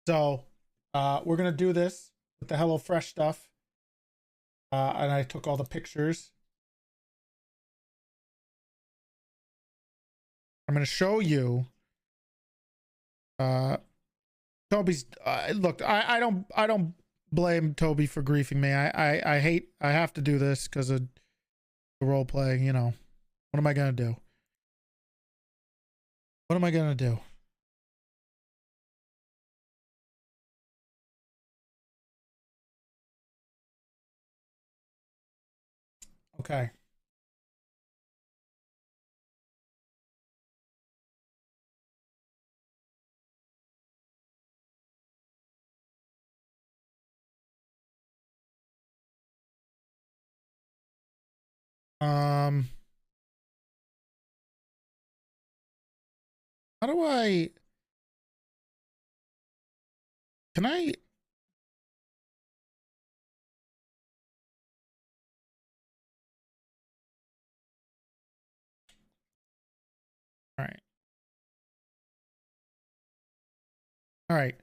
So we're gonna do this with the HelloFresh stuff. And I took all the pictures. I'm gonna show you. Toby's look. I don't blame Toby for griefing me. I hate. I have to do this because of the role play. You know, what am I gonna do? What am I gonna do? Okay. Um. How do I? Can I? All right. All right.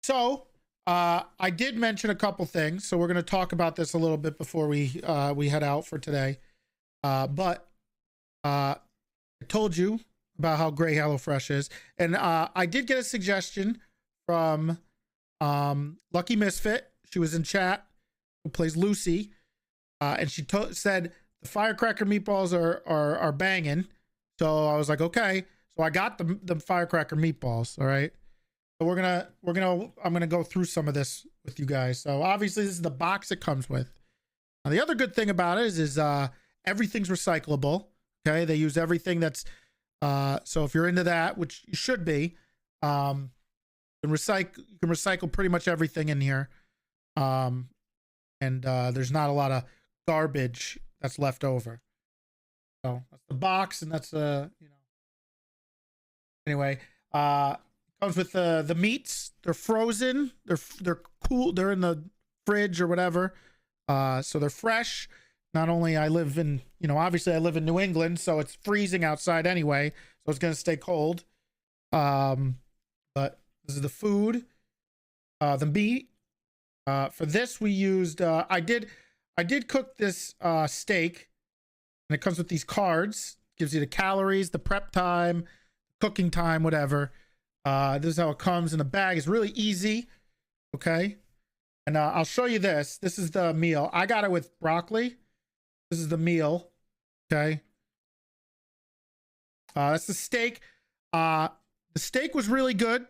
So I did mention a couple things, so we're going to talk about this a little bit before we head out for today. But I told you about how great HelloFresh is, and I did get a suggestion from Lucky Misfit. She was in chat, who plays Lucy, and she said the firecracker meatballs are banging. So I was like, okay. So I got the firecracker meatballs. All right. So I'm gonna go through some of this with you guys. So obviously this is the box it comes with. Now the other good thing about it is everything's recyclable. Okay, they use everything that's so if you're into that, which you should be, you can recycle pretty much everything in here. And there's not a lot of garbage that's left over. So that's the box, and that's anyway. Comes with the meats. They're frozen. They're cool. They're in the fridge or whatever. So they're fresh. Not only I live in, obviously I live in New England, so it's freezing outside anyway. So it's gonna stay cold. But this is the food. The meat. For this we used. I did cook this steak, and it comes with these cards. Gives you the calories, the prep time, cooking time, whatever. This is how it comes in the bag. It's really easy. Okay. And I'll show you this. This is the meal. I got it with broccoli. This is the meal. Okay. That's the steak. The steak was really good.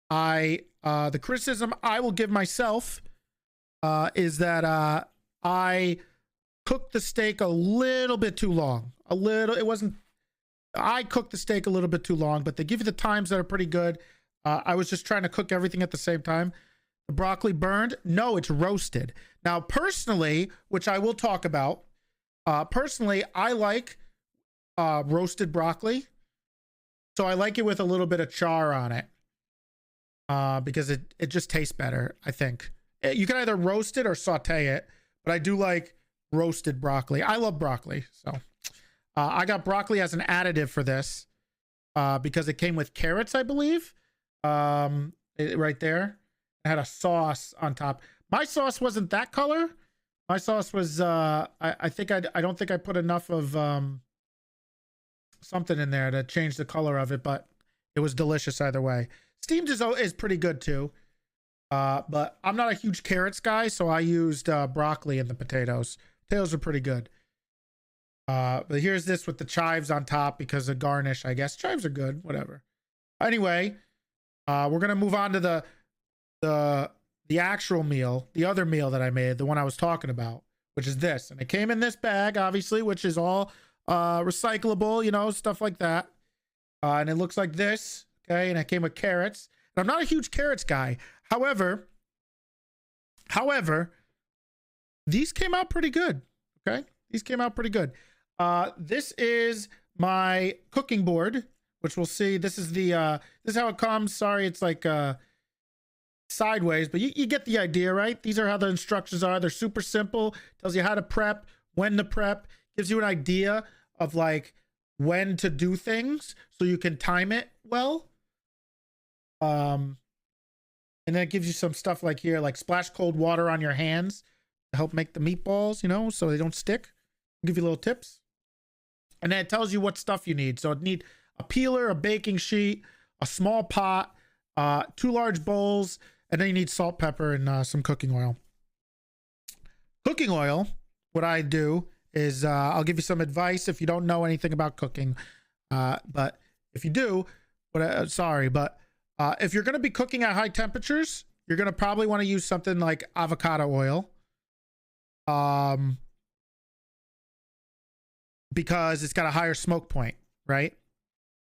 The criticism I will give myself is that I cooked the steak a little bit too long. I cooked the steak a little bit too long, but they give you the times that are pretty good. I was just trying to cook everything at the same time. The broccoli burned? No, it's roasted. Now, personally, which I will talk about, personally, I like roasted broccoli. So I like it with a little bit of char on it because it just tastes better, I think. You can either roast it or saute it, but I do like roasted broccoli. I love broccoli, so... I got broccoli as an additive for this because it came with carrots, I believe. Right there. It had a sauce on top. My sauce wasn't that color. My sauce was, I don't think I put enough of something in there to change the color of it, but it was delicious either way. Steamed is pretty good too. But I'm not a huge carrots guy, so I used broccoli in the potatoes. Potatoes are pretty good. But here's this with the chives on top because of garnish, I guess. Chives are good, whatever. Anyway, we're gonna move on to the actual meal, the other meal that I made, the one I was talking about, which is this. And it came in this bag, obviously, which is all recyclable, stuff like that. And it looks like this, okay? And it came with carrots. And I'm not a huge carrots guy. However, these came out pretty good, okay? These came out pretty good. This is my cooking board, which we'll see. This is this is how it comes. Sorry, it's like sideways, but you get the idea, right? These are how the instructions are. They're super simple. Tells you how to prep, when to prep, gives you an idea of like when to do things so you can time it well. And then it gives you some stuff like here, like splash cold water on your hands to help make the meatballs, you know, so they don't stick. I'll give you little tips. And then it tells you what stuff you need. So it need a peeler, a baking sheet, a small pot, 2 large bowls, and then you need salt, pepper, and some cooking oil. Cooking oil, what I do is I'll give you some advice if you don't know anything about cooking. But if you do, sorry, but if you're going to be cooking at high temperatures, you're going to probably want to use something like avocado oil. Because it's got a higher smoke point, right?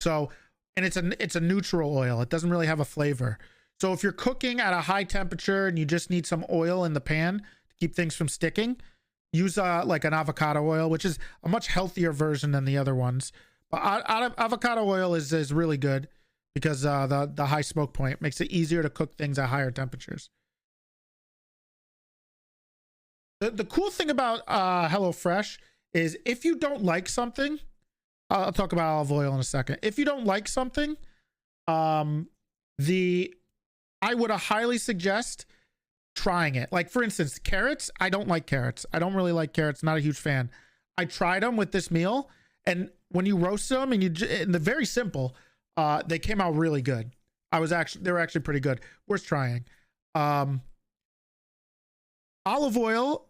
So, and it's a neutral oil. It doesn't really have a flavor. So if you're cooking at a high temperature and you just need some oil in the pan to keep things from sticking, use like an avocado oil, which is a much healthier version than the other ones. But avocado oil is really good because the high smoke point makes it easier to cook things at higher temperatures. The cool thing about HelloFresh is if you don't like something, I'll talk about olive oil in a second. If you don't like something, I would highly suggest trying it. Like for instance, carrots. I don't like carrots. I don't really like carrots. Not a huge fan. I tried them with this meal, and when you roast them and they're very simple, they came out really good. They were actually pretty good. Worth trying. Olive oil.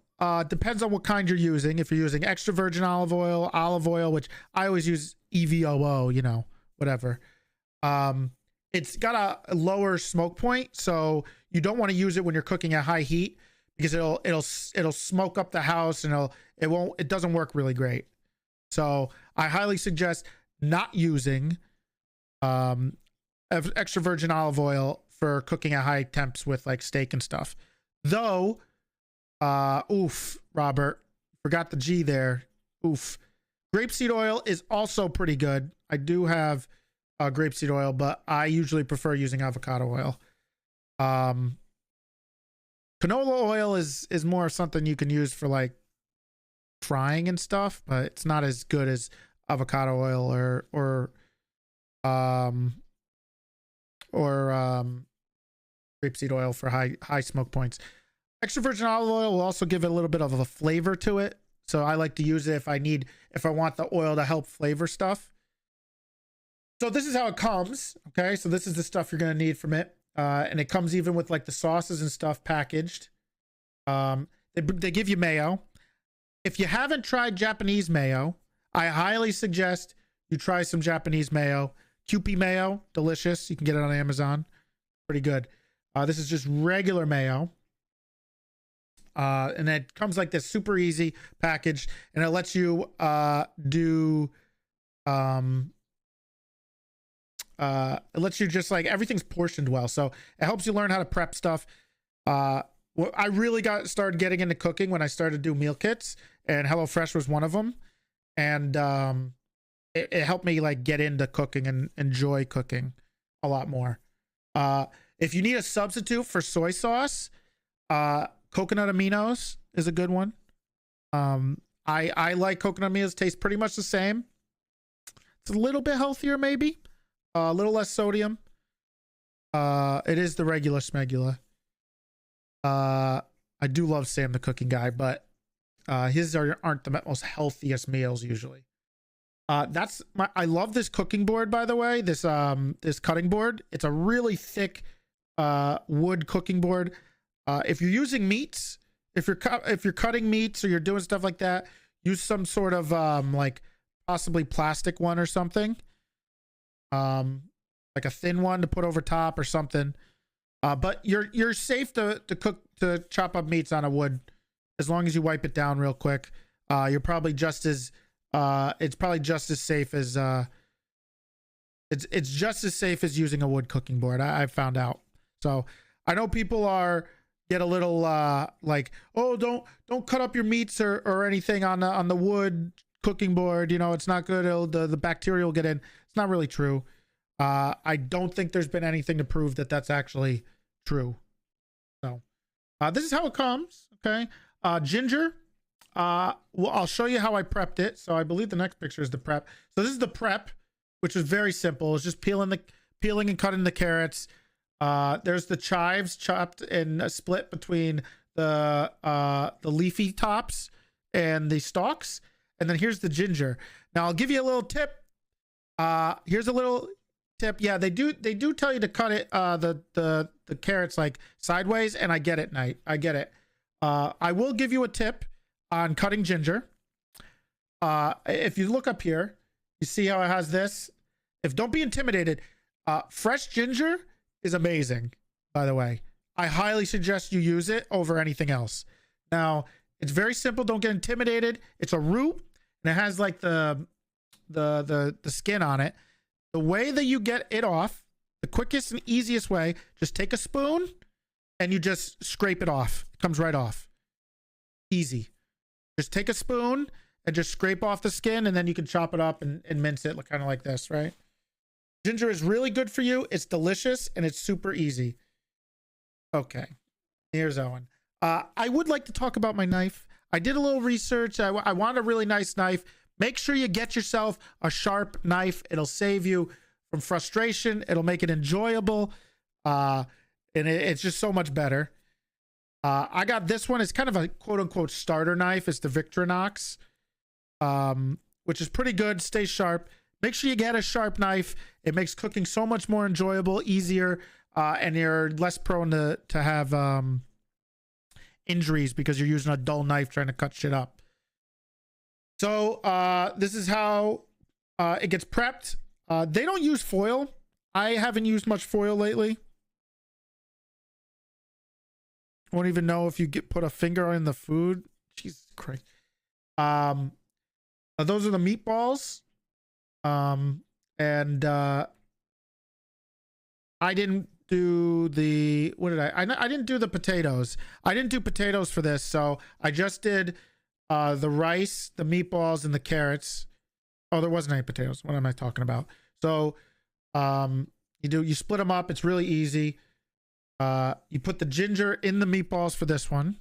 Depends on what kind you're using. If you're using extra virgin olive oil, which I always use EVOO, you know, whatever. It's got a lower smoke point, so you don't want to use it when you're cooking at high heat because it'll smoke up the house and it doesn't work really great. So I highly suggest not using extra virgin olive oil for cooking at high temps with like steak and stuff. Though, Robert, forgot the G there. Oof. Grapeseed oil is also pretty good. I do have grapeseed oil, but I usually prefer using avocado oil. Canola oil is more something you can use for like frying and stuff, but it's not as good as avocado oil or grapeseed oil for high smoke points. Extra virgin olive oil will also give it a little bit of a flavor to it. So I like to use it if I want the oil to help flavor stuff. So this is how it comes. Okay. So this is the stuff you're going to need from it. And it comes even with like the sauces and stuff packaged. They give you mayo. If you haven't tried Japanese mayo, I highly suggest you try some Japanese mayo. Kewpie mayo, delicious. You can get it on Amazon. Pretty good. This is just regular mayo. And it comes like this super easy package, and it lets you it lets you just like everything's portioned well, so it helps you learn how to prep stuff. I really started getting into cooking when I started to do meal kits, and HelloFresh was one of them, and it helped me like get into cooking and enjoy cooking a lot more. If you need a substitute for soy sauce, coconut aminos is a good one. I like coconut aminos. Tastes pretty much the same. It's a little bit healthier, maybe. A little less sodium. It is the regular smegula. I do love Sam the Cooking Guy, but his aren't the most healthiest meals usually. I love this cooking board, by the way. This cutting board. It's a really thick wood cooking board. If you're using meats, if you're cutting meats or you're doing stuff like that, use some sort of like possibly plastic one or something, like a thin one to put over top or something. But you're safe to chop up meats on a wood as long as you wipe it down real quick. You're probably just as it's probably just as safe as it's just as safe as using a wood cooking board. I've found out. So I know people get a little like, oh, don't cut up your meats or anything on the wood cooking board, you know, it's not good, the bacteria will get in. It's not really true. I don't think there's been anything to prove that that's actually true. So this is how it comes. Okay. Ginger, well, I'll show you how I prepped it. So I believe the next picture is the prep. So this is the prep, which is very simple. It's just peeling and cutting the carrots, There's the chives chopped and split between the leafy tops and the stalks. And then here's the ginger. Now I'll give you a little tip. Here's a little tip. Yeah, they do tell you to cut it, the carrots like sideways, and I get it, Knight. I get it. I will give you a tip on cutting ginger. If you look up here, you see how it has this. Don't be intimidated. Fresh ginger is amazing, by the way. I highly suggest you use it over anything else. Now, it's very simple. Don't get intimidated. It's a root, and it has like the skin on it. The way that you get it off, the quickest and easiest way, just take a spoon and you just scrape it off. It comes right off. Easy. Just take a spoon and just scrape off the skin, and then you can chop it up and mince it kind of like this, right? Ginger is really good for you. It's delicious, and it's super easy. Okay. Here's Owen. I would like to talk about my knife. I did a little research. I want a really nice knife. Make sure you get yourself a sharp knife. It'll save you from frustration. It'll make it enjoyable. And it's just so much better. I got this one. It's kind of a quote-unquote starter knife. It's the Victorinox, which is pretty good. Stay sharp. Make sure you get a sharp knife. It makes cooking so much more enjoyable, easier, and you're less prone to have injuries because you're using a dull knife trying to cut shit up. So this is how it gets prepped. They don't use foil. I haven't used much foil lately. I won't even know if you put a finger in the food. Jesus Christ. Those are the meatballs. And I didn't do the, what did I didn't do the potatoes. I didn't do potatoes for this, so I just did the rice, the meatballs, and the carrots. Oh, there wasn't any potatoes. What am I talking about? So you split them up. It's really easy. You put the ginger in the meatballs for this one.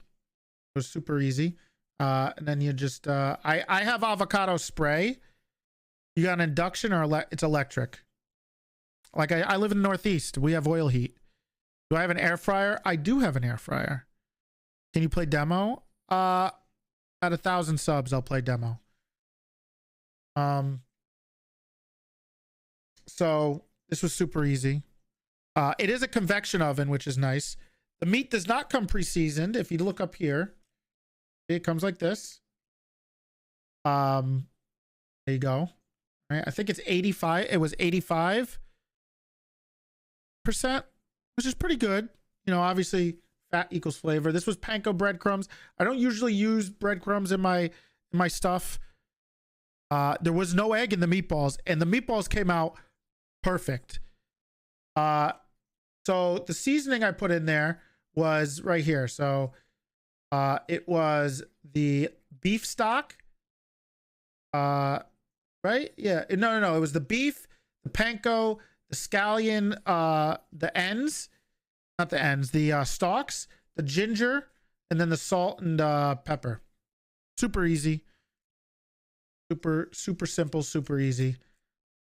It was super easy. And then you just I have avocado spray. You got an induction or it's electric? Like I live in the Northeast. We have oil heat. Do I have an air fryer? I do have an air fryer. Can you play demo? At 1,000 subs, I'll play demo. So this was super easy. It is a convection oven, which is nice. The meat does not come pre-seasoned. If you look up here, it comes like this. There you go. All right, I think it's 85. It was 85%, which is pretty good. You know, obviously fat equals flavor. This was panko breadcrumbs. I don't usually use breadcrumbs in my stuff. There was no egg in the meatballs, and the meatballs came out perfect. So the seasoning I put in there was right here. So it was the beef stock. Right? Yeah. No. It was the beef, the panko, the scallion, the ends, not the ends, the stalks, the ginger, and then the salt and pepper. Super easy. Super simple, super easy.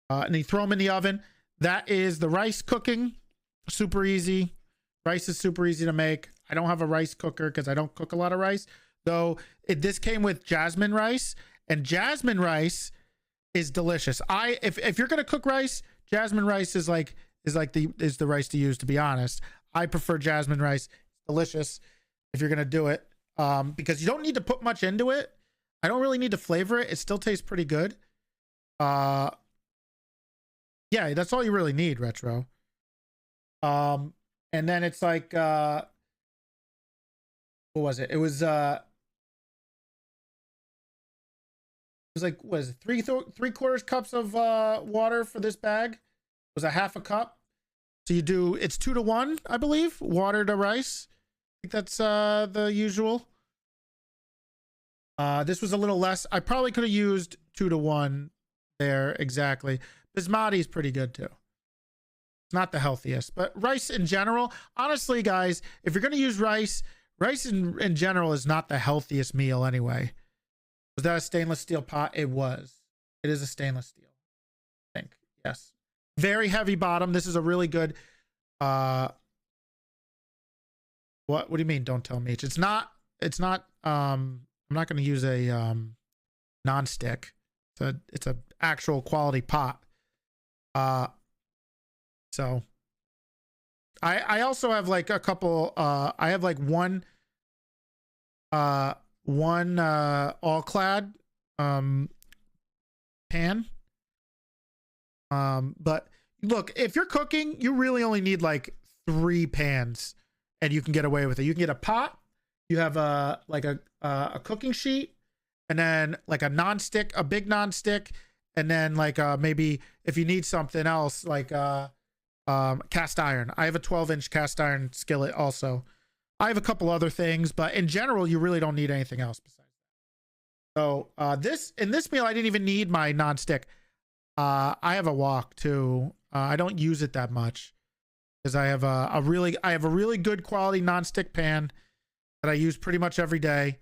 And you throw them in the oven. That is the rice cooking. Super easy. Rice is super easy to make. I don't have a rice cooker because I don't cook a lot of rice. Though this came with jasmine rice, and jasmine rice is delicious. If you're gonna cook rice, jasmine rice is the rice to use, to be honest. I prefer jasmine rice. It's delicious if you're gonna do it. Because you don't need to put much into it. I don't really need to flavor it. It still tastes pretty good. Yeah, that's all you really need, Retro. And then it's like what was it? It was like, what is it, 3/4 cups of water for this bag. It was a half a cup. So you do, it's 2 to 1, I believe, water to rice. I think that's the usual. This was a little less. I probably could have used 2 to 1 there exactly. Basmati is pretty good too. It's not the healthiest, but rice in general, honestly, guys, if you're going to use rice in general is not the healthiest meal anyway. Was that a stainless steel pot? It was. It is a stainless steel, I think. Yes. Very heavy bottom. This is a really good What do you mean? Don't tell me. It's not. I'm not going to use a non-stick. It's a actual quality pot. So I also have like a couple. I have like one all clad pan. But look, if you're cooking, you really only need like 3 pans, and you can get away with it. You can get a pot. You have a cooking sheet, and then like a non-stick, a big non-stick, and then like maybe if you need something else like cast iron. I have a 12-inch cast iron skillet also. I have a couple other things, but in general, you really don't need anything else besides that. So in this meal, I didn't even need my non-stick. I have a wok too. I don't use it that much because I have a really good quality non-stick pan that I use pretty much every day.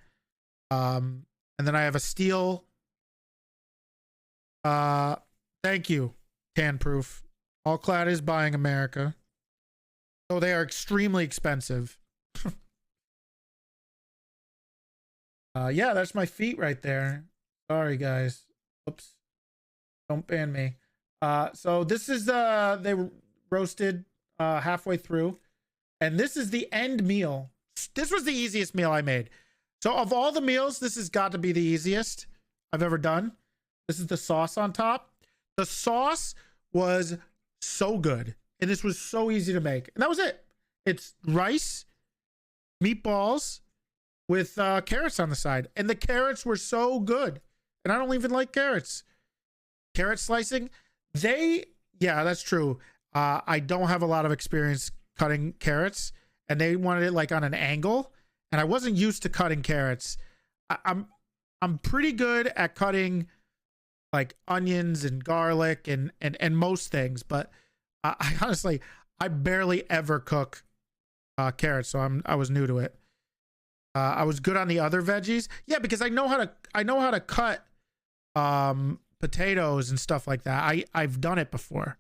And then I have a steel. Thank you, Tan Proof. All Clad is buying America. So they are extremely expensive. Yeah, that's my feet right there. Sorry, guys. Oops. Don't ban me. So this is they roasted halfway through, and this is the end meal. This was the easiest meal I made. So of all the meals, this has got to be the easiest I've ever done. This is the sauce on top. The sauce was so good, and this was so easy to make, and that was it. It's rice, meatballs with carrots on the side, and the carrots were so good, and I don't even like carrots. Carrot slicing, yeah, that's true. I don't have a lot of experience cutting carrots, and they wanted it like on an angle, and I wasn't used to cutting carrots. I'm pretty good at cutting like onions and garlic and most things, but I honestly, I barely ever cook carrots, so I was new to it. I was good on the other veggies, yeah, because I know how to cut potatoes and stuff like that. I've done it before,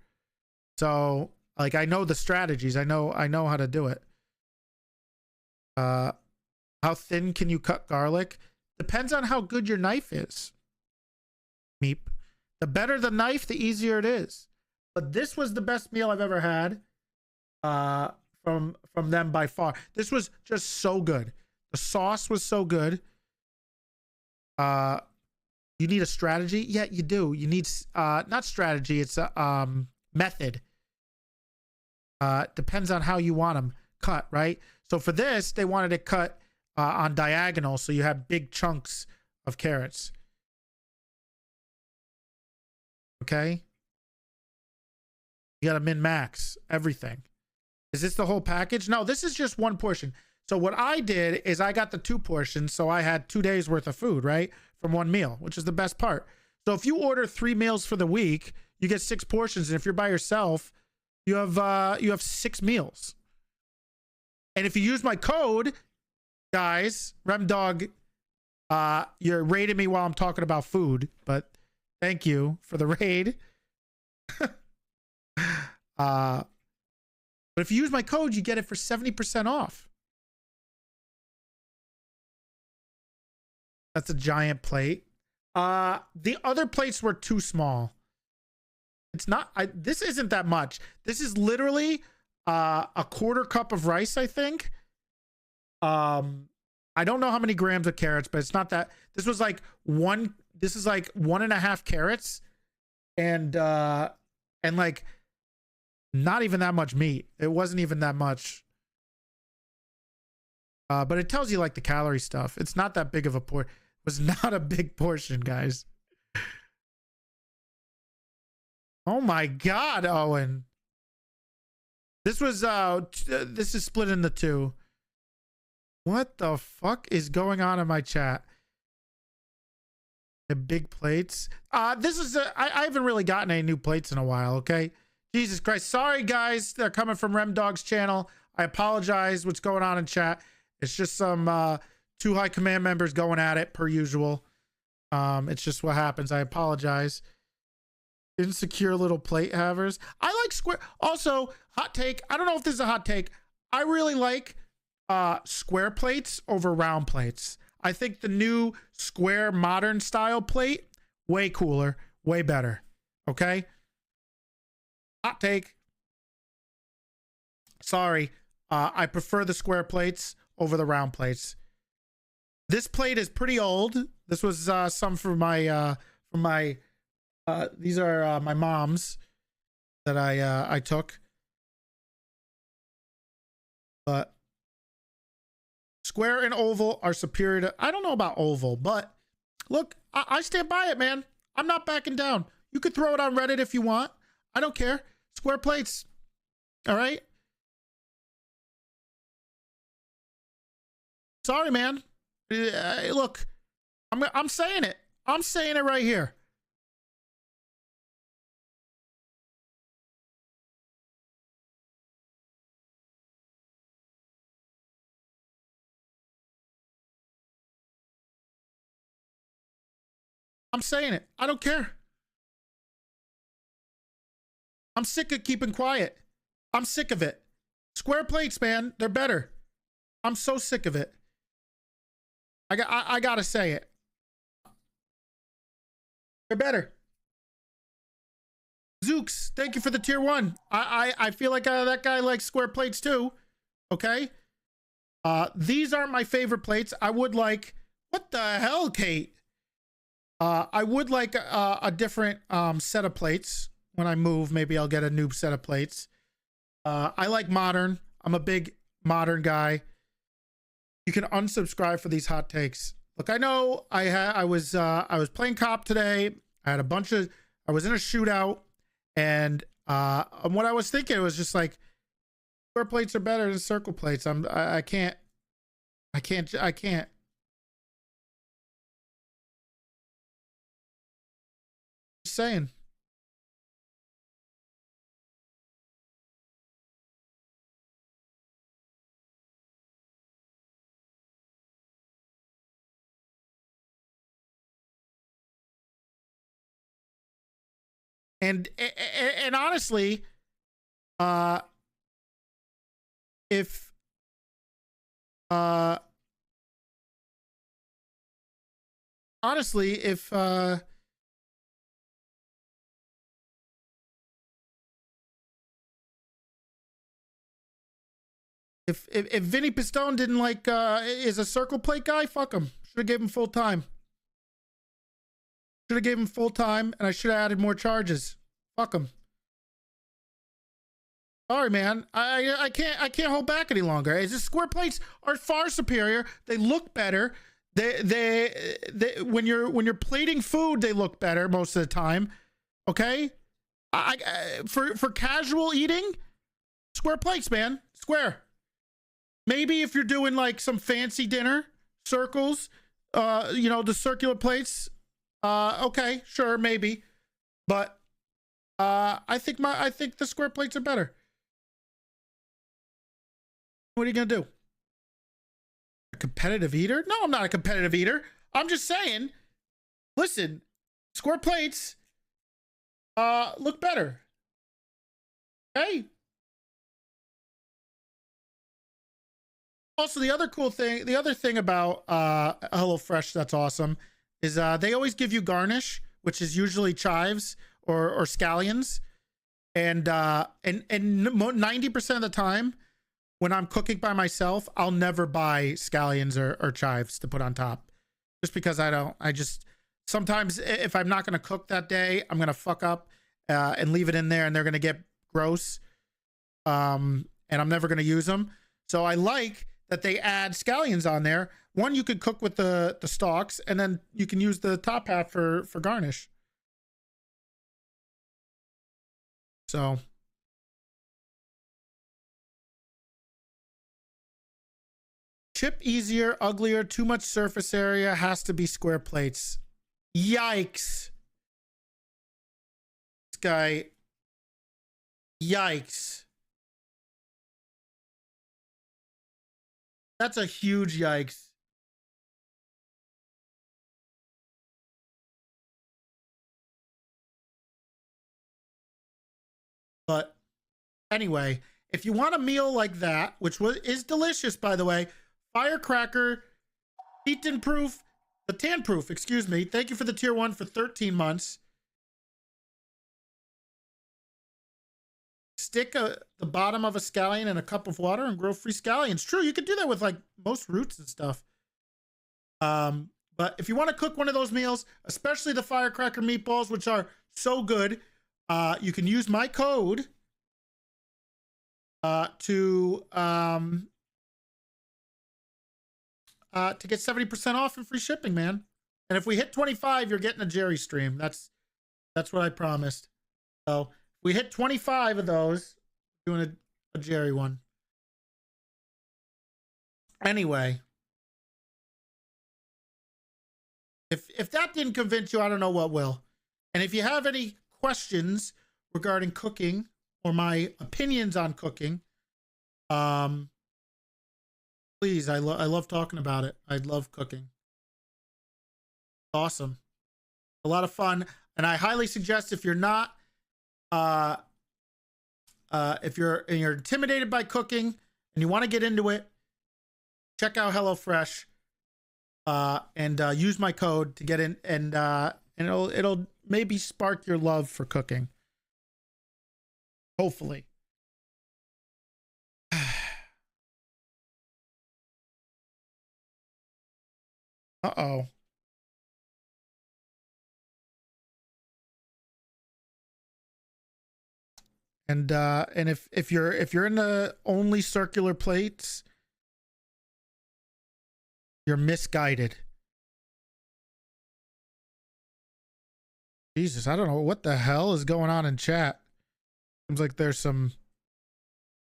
so like I know the strategies. I know how to do it. How thin can you cut garlic? Depends on how good your knife is. Meep. The better the knife, the easier it is. But this was the best meal I've ever had from them by far. This was just so good. The sauce was so good. You need a strategy? Yeah, you do. You need not strategy, it's a method. Depends on how you want them cut, right? So for this, they wanted it cut on diagonal, so you have big chunks of carrots. Okay? You got to min-max everything. Is this the whole package? No, this is just one portion. So what I did is I got the 2 portions, so I had 2 days worth of food, right? From one meal, which is the best part. So if you order 3 meals for the week, you get 6 portions, and if you're by yourself, you have 6 meals. And if you use my code, guys, RemDog, you're raiding me while I'm talking about food, but thank you for the raid. But if you use my code, you get it for 70% off. That's a giant plate. The other plates were too small. It's not, this isn't that much. This is literally a 1/4 cup of rice, I think. I don't know how many grams of carrots, but it's not that. This was like this is like 1.5 carrots and like not even that much meat. It wasn't even that much. But it tells you like the calorie stuff. It's not that big of a portion. It was not a big portion, guys. Oh my God, Owen. This was this is split into 2. What the fuck is going on in my chat? The big plates. This is I haven't really gotten any new plates in a while, okay? Jesus Christ. Sorry guys, they're coming from RemDog's channel. I apologize what's going on in chat. It's just some 2 high command members going at it per usual. It's just what happens. I apologize. Insecure little plate havers. I like square. Also, hot take. I don't know if this is a hot take. I really like square plates over round plates. I think the new square modern style plate, way cooler, way better. Okay? Hot take. Sorry. I prefer the square plates over the round plates. This plate is pretty old. This was some for my these are my mom's that I took. But square and oval are superior to, I don't know about oval, but look, I stand by it, man. I'm not backing down. You could throw it on Reddit if you want. I don't care. Square plates. All right. Sorry, man. Look, I'm saying it. I'm saying it right here. I'm saying it. I don't care. I'm sick of keeping quiet. I'm sick of it. Square plates, man. They're better. I'm so sick of it. I gotta say it. They're better. Zooks, thank you for the tier 1. I feel like that guy likes square plates too. Okay. These aren't my favorite plates. I would like, what the hell, Kate? I would like a different set of plates. When I move, maybe I'll get a new set of plates. I like modern. I'm a big modern guy. You can unsubscribe for these hot takes. Look, I know I was playing cop today. I had a bunch of, I was in a shootout, and what I was thinking, it was just like, square plates are better than circle plates. I can't. Just saying. And honestly, uh, if honestly, if Vinny Pistone didn't like is a circle plate guy, fuck him. Should have gave him full time. Should have gave him full time, and I should have added more charges. Fuck him. Sorry, man. I can't hold back any longer. It's just square plates are far superior. They look better. They when you're plating food, they look better most of the time. Okay. For casual eating, square plates, man. Square. Maybe if you're doing like some fancy dinner, circles, you know, the circular plates. Okay, sure, maybe. But I think the square plates are better. What are you gonna do? A competitive eater? No, I'm not a competitive eater. I'm just saying, listen, square plates look better. Okay. Also, the other thing about HelloFresh that's awesome is they always give you garnish, which is usually chives or scallions, and 90% of the time when I'm cooking by myself, I'll never buy scallions or chives to put on top, just because I just sometimes if I'm not gonna cook that day, I'm gonna fuck up and leave it in there, and they're gonna get gross, and I'm never gonna use them. So I like that they add scallions on there. One, you could cook with the stalks, and then you can use the top half for garnish. So chip easier, uglier, too much surface area, has to be square plates. Yikes. This guy. Yikes. That's a huge yikes. But anyway, If you want a meal like that, which is delicious, by the way, firecracker, heat proof, the tan proof, excuse me. Thank you for the tier 1 for 13 months. Stick the bottom of a scallion in a cup of water and grow free scallions. True, you could do that with like most roots and stuff. But if you want to cook one of those meals, especially the firecracker meatballs, which are so good, you can use my code to get 70% off and free shipping, man. And if we hit 25, you're getting a Jerry stream. That's what I promised. So if we hit 25 of those, doing a Jerry one. Anyway, if that didn't convince you, I don't know what will. And if you have any questions regarding cooking or my opinions on cooking, please, I love talking about it. I love cooking. Awesome. A lot of fun. And I highly suggest, if you're not, if you're intimidated by cooking and you want to get into it, check out HelloFresh, and use my code to get in, and it'll maybe spark your love for cooking. Hopefully. Uh-oh. And if you're in the only circular plates, you're misguided. Jesus, I don't know what the hell is going on in chat. Seems like there's some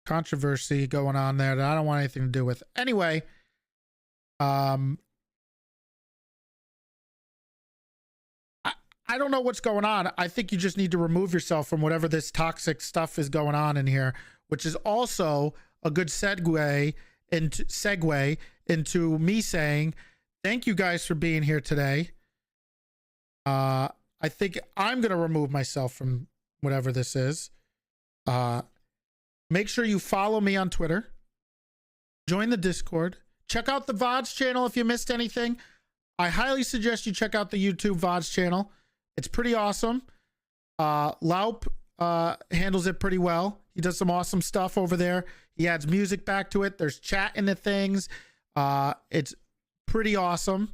controversy going on there that I don't want anything to do with. Anyway, I don't know what's going on. I think you just need to remove yourself from whatever this toxic stuff is going on in here, which is also a good segue into me saying thank you guys for being here today. I think I'm going to remove myself from whatever this is. Make sure you follow me on Twitter. Join the Discord. Check out the VODs channel if you missed anything. I highly suggest you check out the YouTube VODs channel. It's pretty awesome. Laup handles it pretty well. He does some awesome stuff over there. He adds music back to it. There's chat in the things. It's pretty awesome.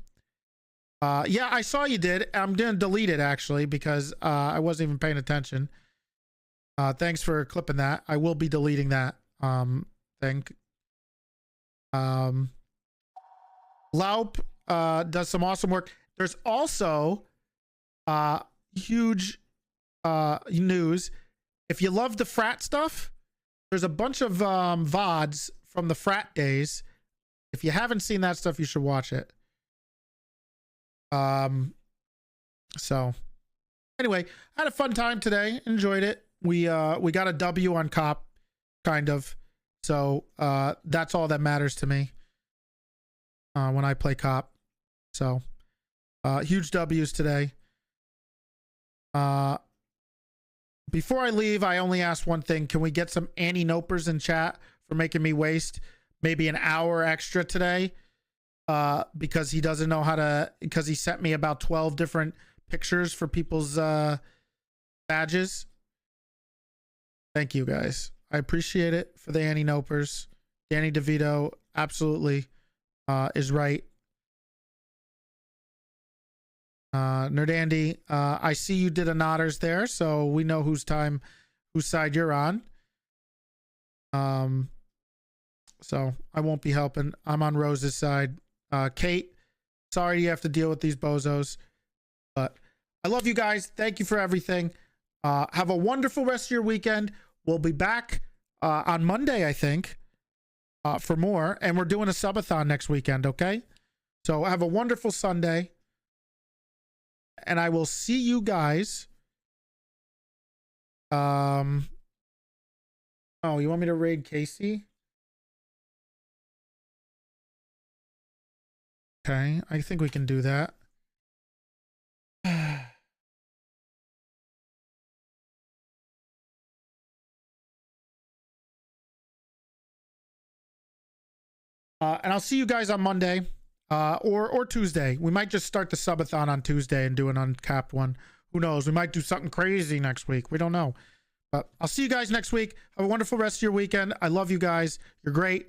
Yeah, I saw you did. I'm going to delete it, actually, because I wasn't even paying attention. Thanks for clipping that. I will be deleting that thing. Laup does some awesome work. There's also huge news. If you love the frat stuff, there's a bunch of VODs from the frat days. If you haven't seen that stuff, you should watch it. So anyway, I had a fun time today. Enjoyed it. We got a W on cop, kind of. So that's all that matters to me when I play cop. So huge W's today. Before I leave, I only ask one thing. Can we get some anti-nopers in chat for making me waste maybe an hour extra today? Because he doesn't know how to, because he sent me about 12 different pictures for people's badges. Thank you guys. I appreciate it for the anti-nopers. Danny DeVito absolutely is right. Nerdandy, I see you did a nodders there, so we know whose side you're on. So I won't be helping. I'm on Rose's side. Kate, sorry you have to deal with these bozos, but I love you guys. Thank you for everything. Have a wonderful rest of your weekend. We'll be back on Monday, I think, for more, and we're doing a subathon next weekend. Okay, so have a wonderful Sunday. And I will see you guys. Oh, you want me to raid Casey? Okay, I think we can do that. And I'll see you guys on Monday or Tuesday. We might just start the subathon on Tuesday and do an uncapped one. Who knows? We might do something crazy next week. We don't know. But I'll see you guys next week. Have a wonderful rest of your weekend. I love you guys. You're great.